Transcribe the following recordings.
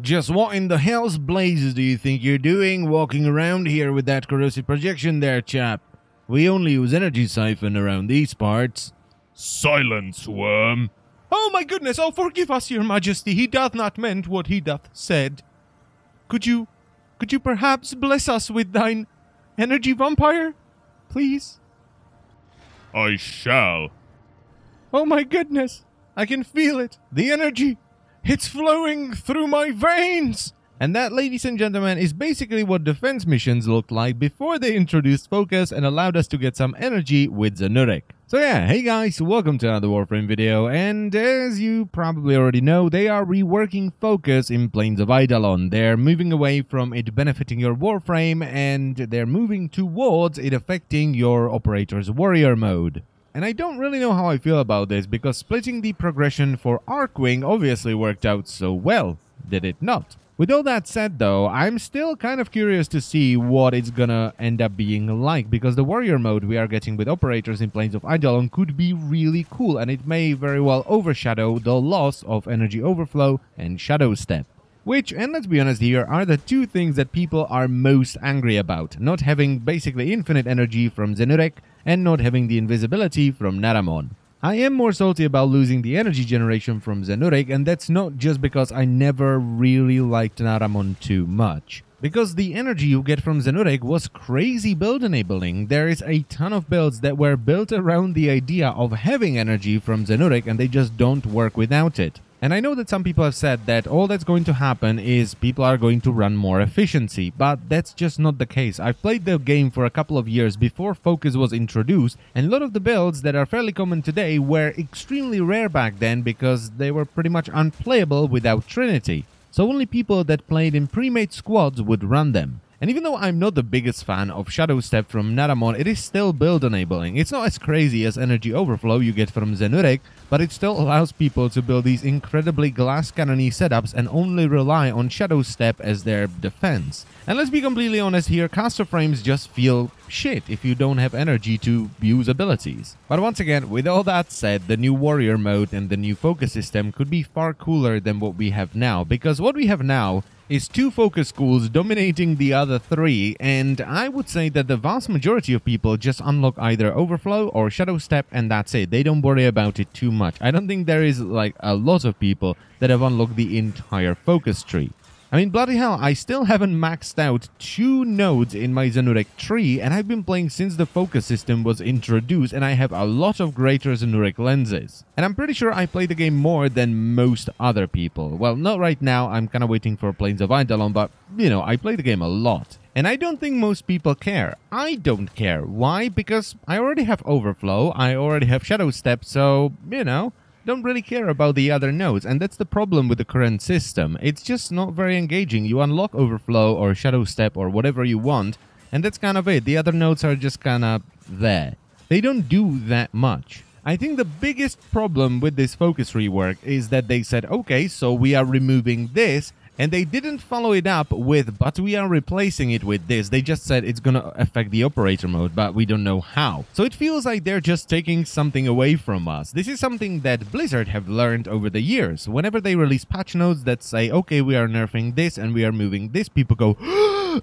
Just what in the hell's blazes do you think you're doing walking around here with that corrosive projection there, chap? We only use energy siphon around these parts. Silence, worm. Oh my goodness, oh forgive us, your majesty, he doth not meant what he doth said. Could you perhaps bless us with thine energy vampire? Please? I shall. Oh my goodness, I can feel it, the energy. It's flowing through my veins! And that, ladies and gentlemen, is basically what defense missions looked like before they introduced focus and allowed us to get some energy with Zanurek. So yeah, hey guys, welcome to another Warframe video, and as you probably already know, they are reworking focus in Plains of Eidolon. They're moving away from it benefiting your Warframe, and they're moving towards it affecting your operator's warrior mode. And I don't really know how I feel about this, because splitting the progression for Archwing obviously worked out so well, did it not? With all that said though, I'm still kind of curious to see what it's gonna end up being like, because the warrior mode we are getting with operators in Plains of Eidolon could be really cool, and it may very well overshadow the loss of energy overflow and shadow step. Which, and let's be honest here, are the two things that people are most angry about. Not having basically infinite energy from Zanurek, and not having the invisibility from Naramon. I am more salty about losing the energy generation from Zanurek, and that's not just because I never really liked Naramon too much. Because the energy you get from Zanurek was crazy build enabling. There is a ton of builds that were built around the idea of having energy from Zanurek, and they just don't work without it. And I know that some people have said that all that's going to happen is people are going to run more efficiency, but that's just not the case. I've played the game for a couple of years before Focus was introduced, and a lot of the builds that are fairly common today were extremely rare back then because they were pretty much unplayable without Trinity. So only people that played in pre-made squads would run them. And even though I'm not the biggest fan of Shadow Step from Naramon, it is still build enabling. It's not as crazy as energy overflow you get from Zanurek, but it still allows people to build these incredibly glass cannony setups and only rely on Shadow Step as their defense. And let's be completely honest here, caster frames just feel shit if you don't have energy to use abilities. But once again, with all that said, the new warrior mode and the new focus system could be far cooler than what we have now, because what we have now is 2 focus schools dominating the other 3, and I would say that the vast majority of people just unlock either Overflow or Shadow Step, and that's it. They don't worry about it too much. I don't think there is like a lot of people that have unlocked the entire focus tree. I mean, bloody hell, I still haven't maxed out 2 nodes in my Zanurek tree, and I've been playing since the focus system was introduced, and I have a lot of greater Zanurek lenses. And I'm pretty sure I play the game more than most other people. Well, not right now, I'm kind of waiting for Plains of Eidolon, but, you know, I play the game a lot. And I don't think most people care. I don't care. Why? Because I already have Overflow, I already have Shadow Step, so, you know, don't really care about the other nodes, and that's the problem with the current system. It's just not very engaging. You unlock Overflow or Shadow Step or whatever you want, and that's kind of it. The other nodes are just kind of there. They don't do that much. I think the biggest problem with this focus rework is that they said, okay, so we are removing this, and they didn't follow it up with, but we are replacing it with this. They just said it's gonna affect the operator mode, but we don't know how. So it feels like they're just taking something away from us. This is something that Blizzard have learned over the years. Whenever they release patch notes that say, okay, we are nerfing this and we are moving this, people go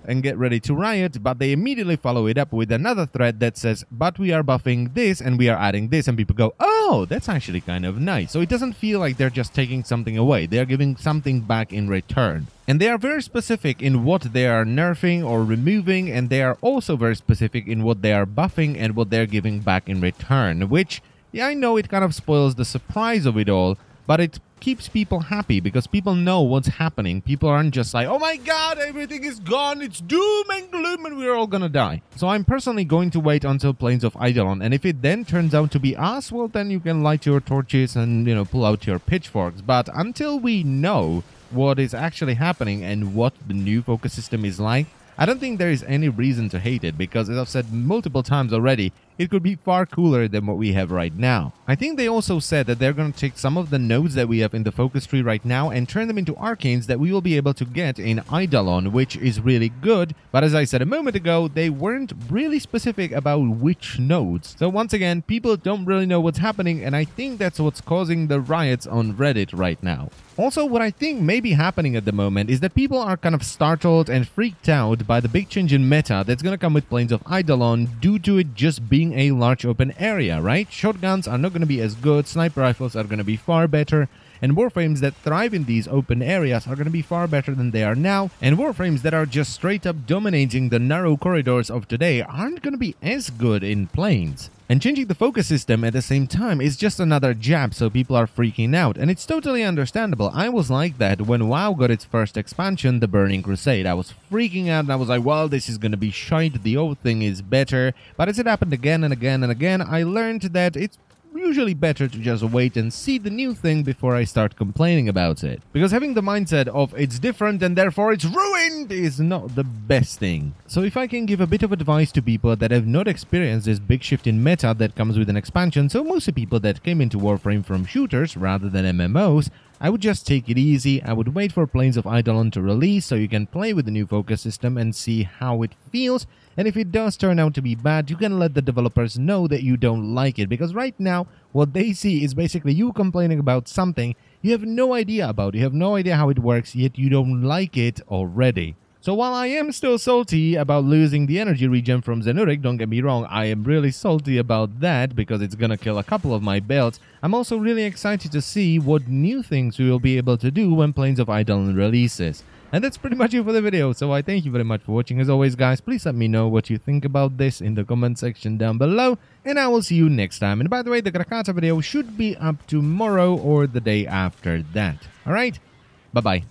and get ready to riot, but they immediately follow it up with another thread that says, but we are buffing this and we are adding this, and people go, oh, that's actually kind of nice. So it doesn't feel like they're just taking something away. They're giving something back in return. And they are very specific in what they are nerfing or removing, and they are also very specific in what they are buffing and what they're giving back in return, which, yeah, I know it kind of spoils the surprise of it all, but it keeps people happy because people know what's happening. People aren't just like, oh my god, everything is gone, it's doom and gloom and we're all gonna die. So I'm personally going to wait until Plains of Eidolon, and if it then turns out to be us, well, then you can light your torches and, you know, pull out your pitchforks. But until we know what is actually happening and what the new focus system is like, I don't think there is any reason to hate it, because as I've said multiple times already, it could be far cooler than what we have right now. I think they also said that they're going to take some of the nodes that we have in the focus tree right now and turn them into arcanes that we will be able to get in Eidolon, which is really good. But as I said a moment ago, they weren't really specific about which nodes. So once again, people don't really know what's happening, and I think that's what's causing the riots on Reddit right now. Also, what I think may be happening at the moment is that people are kind of startled and freaked out by the big change in meta that's going to come with Plains of Eidolon due to it just being a large open area, right? Shotguns are not going to be as good, sniper rifles are going to be far better, and Warframes that thrive in these open areas are going to be far better than they are now, and Warframes that are just straight up dominating the narrow corridors of today aren't going to be as good in Plains. And changing the focus system at the same time is just another jab, so people are freaking out, and it's totally understandable. I was like that when WoW got its first expansion, the Burning Crusade. I was freaking out and I was like, well, this is gonna be shite, the old thing is better. But as it happened again and again and again, I learned that it's usually better to just wait and see the new thing before I start complaining about it. Because having the mindset of it's different and therefore it's ruined is not the best thing. So if I can give a bit of advice to people that have not experienced this big shift in meta that comes with an expansion, so mostly people that came into Warframe from shooters rather than MMOs, I would just take it easy. I would wait for Plains of Eidolon to release so you can play with the new focus system and see how it feels. And if it does turn out to be bad, you can let the developers know that you don't like it. Because right now, what they see is basically you complaining about something you have no idea about. You have no idea how it works, yet you don't like it already. So while I am still salty about losing the energy regen from Zenurik, don't get me wrong, I am really salty about that because it's gonna kill a couple of my builds. I'm also really excited to see what new things we will be able to do when Plains of Eidolon releases. And that's pretty much it for the video, so I thank you very much for watching. As always, guys, please let me know what you think about this in the comment section down below, and I will see you next time. And by the way, the Krakata video should be up tomorrow or the day after that. Alright, bye-bye.